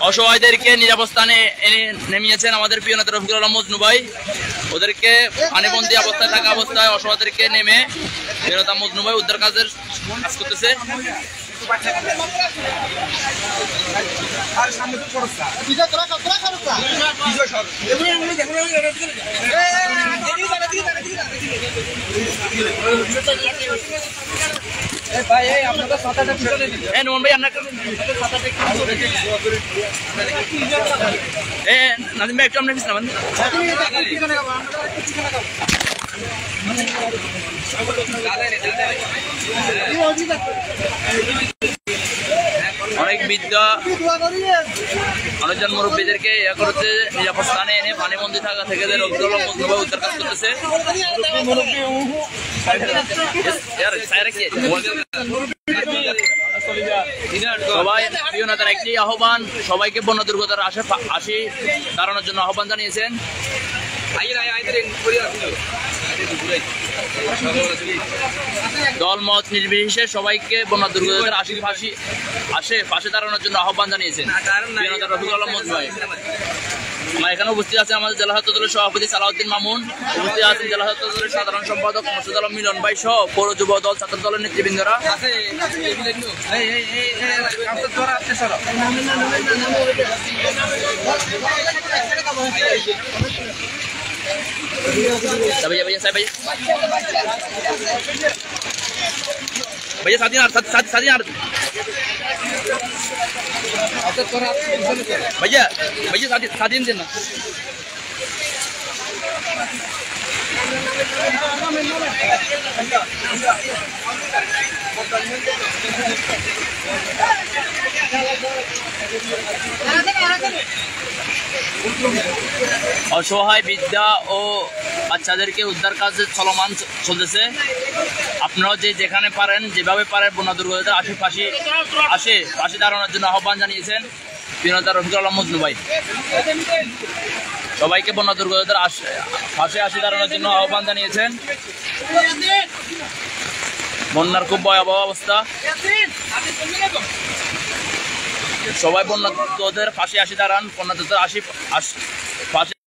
অসহায়দেরকে নিরাপস্থানে এনে নেমিয়েছেন আমাদের প্রিয় নেতা রফিকুল আলম মজনু ভাই। ওদেরকে পানিবন্দী অবস্থায় থাকা অবস্থায় অসহায়দেরকে নেমে প্রিয় নেতা মজনু ভাই উদ্ধার কাজের কাজ করতেছে। নাজিম ভাই একটু আমরা পিছনে নামান। অনেক বৃদ্ধ অনেকজন মুরব্বীদেরকে করতে নিরাপদ স্থানে এনে পানিবন্দী থাকা থেকে উদ্ধার কাজ করতেছে। সবাই প্রিয় নেতার একটি আহ্বান, সবাইকে বন্যা দুর্গতার আশি দাঁড়ানোর জন্য আহ্বান জানিয়েছেন। দল মত নির্বিশেষে সবাইকে বন্যা দুর্গতার পাশে দাঁড়ানোর জন্য আহ্বান জানিয়েছেন প্রিয় নেতা রফিকুল আলম মজনু ভাই। আমার এখানে উপস্থিত আছে আমাদের জেলা ছাত্র দলের সভাপতি সালাউদ্দিন মামুন, উপস্থিত আছেন জেলা ছাত্র দলের সাধারণ সম্পাদক মোর্শেদ আলম মিলন ভাই সহ পৌর যুব দল ছাত্র দলের নেতৃবৃন্দরা। भैया साथी भैया भैया साथी देना। অসহায় বৃদ্ধা ও বাচ্চাদেরকে উদ্ধার কাজ চলমান চলতেছে। আপনারাও যেখানে পারেন যেভাবে পারেন বন্যা দুর্গতার পাশে দাঁড়ানোর জন্য আহ্বান জানিয়েছেন প্রিয় নেতা রফিকুল আলম মজনু ভাই। সবাইকে বন্যা দুর্গতার পাশে দাঁড়ানোর জন্য আহ্বান জানিয়েছেন। বন্যার খুব ভয়াবহ অবস্থা, সবাই বন্যা দুর্গতার পাশে দাঁড়ান, বন্যা দুর্গতার পাশে